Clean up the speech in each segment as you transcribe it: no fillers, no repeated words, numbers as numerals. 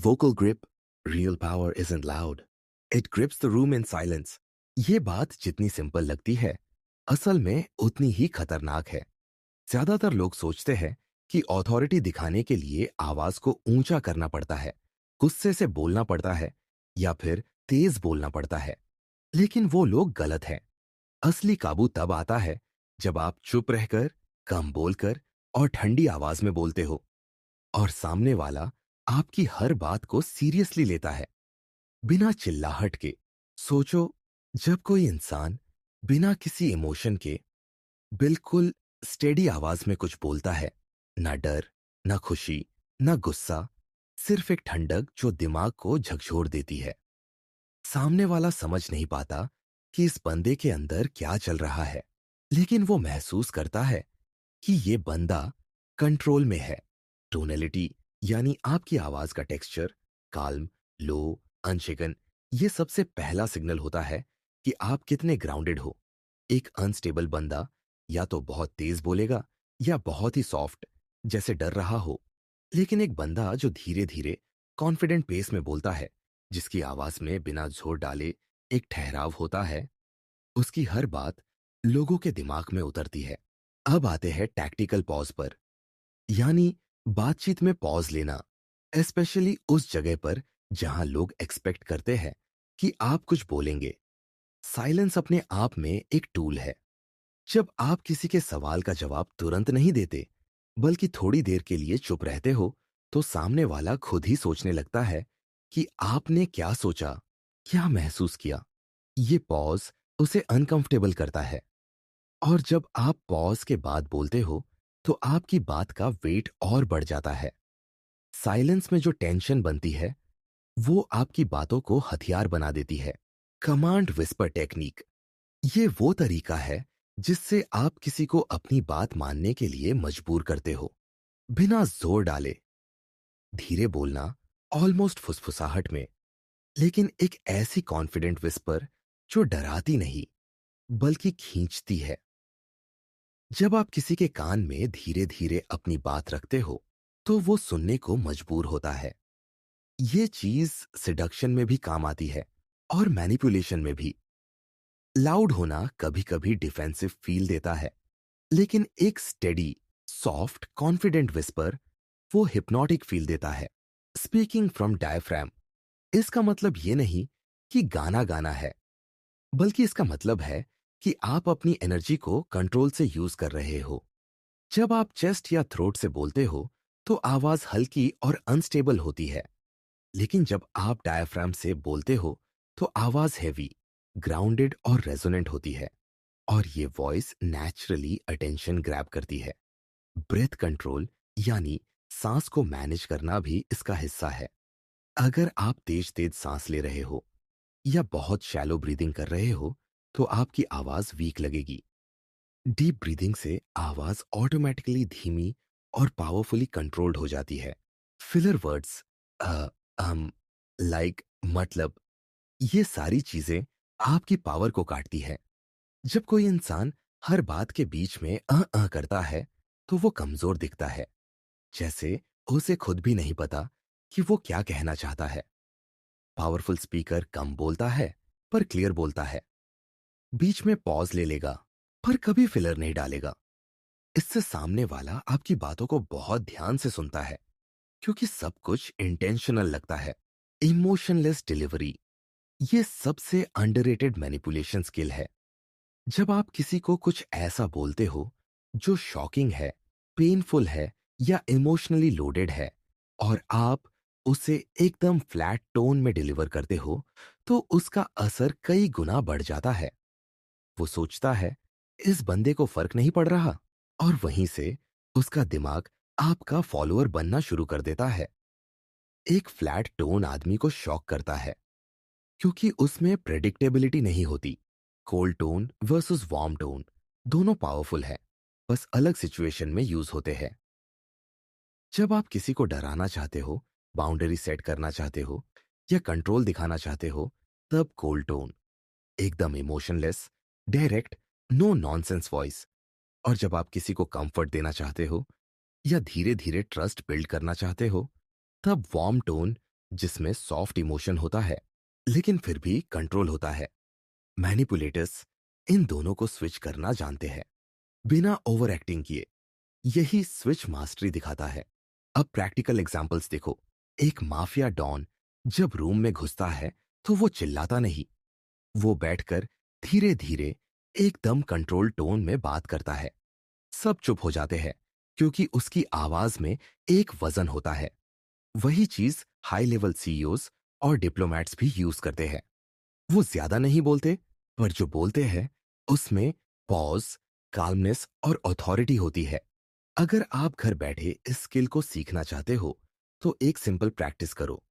Vocal grip, real power isn't loud. It grips the room in silence. ये बात जितनी simple लगती है, असल में उतनी ही खतरनाक है। ज्यादातर लोग सोचते हैं कि अथॉरिटी दिखाने के लिए आवाज को ऊंचा करना पड़ता है, गुस्से से बोलना पड़ता है या फिर तेज बोलना पड़ता है। लेकिन वो लोग गलत हैं। असली काबू तब आता है जब आप चुप रहकर, कम बोलकर और ठंडी आवाज में बोलते हो और सामने वाला आपकी हर बात को सीरियसली लेता है, बिना चिल्लाहट के। सोचो, जब कोई इंसान बिना किसी इमोशन के बिल्कुल स्टेडी आवाज में कुछ बोलता है, ना डर, ना खुशी, ना गुस्सा, सिर्फ एक ठंडक जो दिमाग को झकझोर देती है। सामने वाला समझ नहीं पाता कि इस बंदे के अंदर क्या चल रहा है, लेकिन वो महसूस करता है कि ये बंदा कंट्रोल में है। टोनैलिटी यानी आपकी आवाज का टेक्सचर, काल्म, लो, अनशेकन, ये सबसे पहला सिग्नल होता है कि आप कितने ग्राउंडेड हो। एक अनस्टेबल बंदा या तो बहुत तेज बोलेगा या बहुत ही सॉफ्ट, जैसे डर रहा हो। लेकिन एक बंदा जो धीरे धीरे कॉन्फिडेंट पेस में बोलता है, जिसकी आवाज में बिना जोर डाले एक ठहराव होता है, उसकी हर बात लोगों के दिमाग में उतरती है। अब आते हैं टैक्टिकल पॉज पर, यानी बातचीत में पॉज लेना, स्पेशली उस जगह पर जहां लोग एक्सपेक्ट करते हैं कि आप कुछ बोलेंगे। साइलेंस अपने आप में एक टूल है। जब आप किसी के सवाल का जवाब तुरंत नहीं देते, बल्कि थोड़ी देर के लिए चुप रहते हो, तो सामने वाला खुद ही सोचने लगता है कि आपने क्या सोचा, क्या महसूस किया। ये पॉज उसे अनकंफर्टेबल करता है। और जब आप पॉज के बाद बोलते हो, तो आपकी बात का वेट और बढ़ जाता है। साइलेंस में जो टेंशन बनती है, वो आपकी बातों को हथियार बना देती है। कमांड विस्पर टेक्निक, ये वो तरीका है जिससे आप किसी को अपनी बात मानने के लिए मजबूर करते हो, बिना जोर डाले। धीरे बोलना, ऑलमोस्ट फुसफुसाहट में, लेकिन एक ऐसी कॉन्फिडेंट विस्पर जो डराती नहीं, बल्कि खींचती है। जब आप किसी के कान में धीरे धीरे अपनी बात रखते हो, तो वो सुनने को मजबूर होता है। ये चीज सिडक्शन में भी काम आती है और मैनिपुलेशन में भी। लाउड होना कभी कभी डिफेंसिव फील देता है, लेकिन एक स्टेडी, सॉफ्ट, कॉन्फिडेंट विस्पर वो हिप्नोटिक फील देता है। स्पीकिंग फ्रॉम डायफ्राम, इसका मतलब ये नहीं कि गाना गाना है, बल्कि इसका मतलब है कि आप अपनी एनर्जी को कंट्रोल से यूज कर रहे हो। जब आप चेस्ट या थ्रोट से बोलते हो, तो आवाज हल्की और अनस्टेबल होती है। लेकिन जब आप डायफ्राम से बोलते हो, तो आवाज हैवी, ग्राउंडेड और रेजोनेंट होती है। और ये वॉइस नेचुरली अटेंशन ग्रैब करती है। ब्रेथ कंट्रोल यानी सांस को मैनेज करना भी इसका हिस्सा है। अगर आप तेज तेज सांस ले रहे हो या बहुत शैलो ब्रीदिंग कर रहे हो, तो आपकी आवाज वीक लगेगी। डीप ब्रीदिंग से आवाज ऑटोमेटिकली धीमी और पावरफुली कंट्रोल्ड हो जाती है। फिलर वर्ड्स, हम, लाइक, मतलब, ये सारी चीजें आपकी पावर को काटती है। जब कोई इंसान हर बात के बीच में करता है, तो वो कमजोर दिखता है, जैसे उसे खुद भी नहीं पता कि वो क्या कहना चाहता है। पावरफुल स्पीकर कम बोलता है, पर क्लियर बोलता है। बीच में पॉज ले लेगा, पर कभी फिलर नहीं डालेगा। इससे सामने वाला आपकी बातों को बहुत ध्यान से सुनता है, क्योंकि सब कुछ इंटेंशनल लगता है। इमोशनलेस डिलीवरी, ये सबसे अंडररेटेड मैनिपुलेशन स्किल है। जब आप किसी को कुछ ऐसा बोलते हो जो शॉकिंग है, पेनफुल है या इमोशनली लोडेड है, और आप उसे एकदम फ्लैट टोन में डिलीवर करते हो, तो उसका असर कई गुना बढ़ जाता है। वो सोचता है, इस बंदे को फर्क नहीं पड़ रहा, और वहीं से उसका दिमाग आपका फॉलोअर बनना शुरू कर देता है। एक फ्लैट टोन आदमी को शॉक करता है, क्योंकि उसमें प्रेडिक्टेबिलिटी नहीं होती। Cold tone versus warm tone दोनों पावरफुल है, बस अलग सिचुएशन में यूज होते हैं। जब आप किसी को डराना चाहते हो, बाउंड्री सेट करना चाहते हो या कंट्रोल दिखाना चाहते हो, तब कोल्ड टोन, एकदम emotionless, direct, no nonsense voice. और जब आप किसी को कंफर्ट देना चाहते हो या धीरे धीरे ट्रस्ट बिल्ड करना चाहते हो, तब वार्म टोन, जिसमें सॉफ्ट इमोशन होता है लेकिन फिर भी कंट्रोल होता है। मैनिपुलेटर्स इन दोनों को स्विच करना जानते हैं बिना ओवर एक्टिंग किए। यही स्विच मास्टरी दिखाता है। अब प्रैक्टिकल एग्जांपल्स देखो। एक माफिया डॉन जब रूम में घुसता है तो वो चिल्लाता नहीं, वो बैठकर धीरे धीरे एकदम कंट्रोल टोन में बात करता है। सब चुप हो जाते हैं क्योंकि उसकी आवाज में एक वजन होता है। वही चीज हाई लेवल सीईओज और डिप्लोमैट्स भी यूज करते हैं। वो ज्यादा नहीं बोलते, पर जो बोलते हैं उसमें पॉज, काल्मनेस और अथॉरिटी होती है। अगर आप घर बैठे इस स्किल को सीखना चाहते हो तो एक सिंपल प्रैक्टिस करो।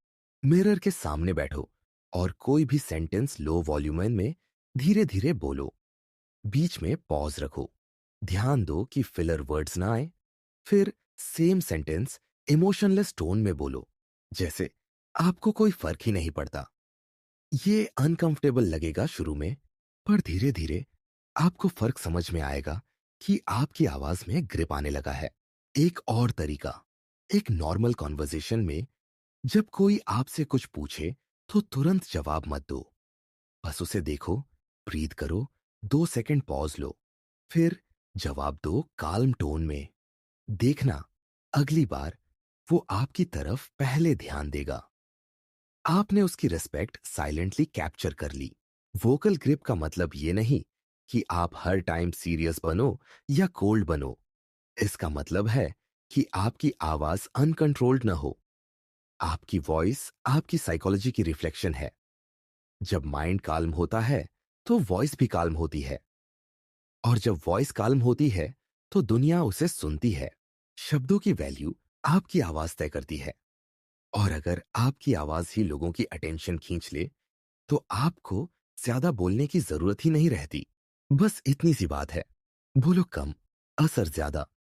मिरर के सामने बैठो और कोई भी सेंटेंस लो वॉल्यूम में धीरे धीरे बोलो। बीच में पॉज रखो, ध्यान दो कि फिलर वर्ड्स ना आए। फिर सेम सेंटेंस इमोशनलेस टोन में बोलो, जैसे आपको कोई फर्क ही नहीं पड़ता। ये अनकंफर्टेबल लगेगा शुरू में, पर धीरे धीरे आपको फर्क समझ में आएगा कि आपकी आवाज में ग्रिप आने लगा है। एक और तरीका, एक नॉर्मल कॉन्वर्जेशन में जब कोई आपसे कुछ पूछे तो तुरंत जवाब मत दो। बस उसे देखो, ब्रीथ करो, 2 सेकंड पॉज लो, फिर जवाब दो काल्म टोन में। देखना, अगली बार वो आपकी तरफ पहले ध्यान देगा। आपने उसकी रिस्पेक्ट साइलेंटली कैप्चर कर ली। वोकल ग्रिप का मतलब ये नहीं कि आप हर टाइम सीरियस बनो या कोल्ड बनो। इसका मतलब है कि आपकी आवाज अनकंट्रोल्ड न हो। आपकी वॉइस आपकी साइकोलॉजी की रिफ्लेक्शन है। जब माइंड काल्म होता है तो वॉइस भी काल्म होती है, और जब वॉइस काल्म होती है तो दुनिया उसे सुनती है। शब्दों की वैल्यू आपकी आवाज तय करती है, और अगर आपकी आवाज ही लोगों की अटेंशन खींच ले तो आपको ज्यादा बोलने की जरूरत ही नहीं रहती। बस इतनी सी बात है, बोलो कम, असर ज्यादा।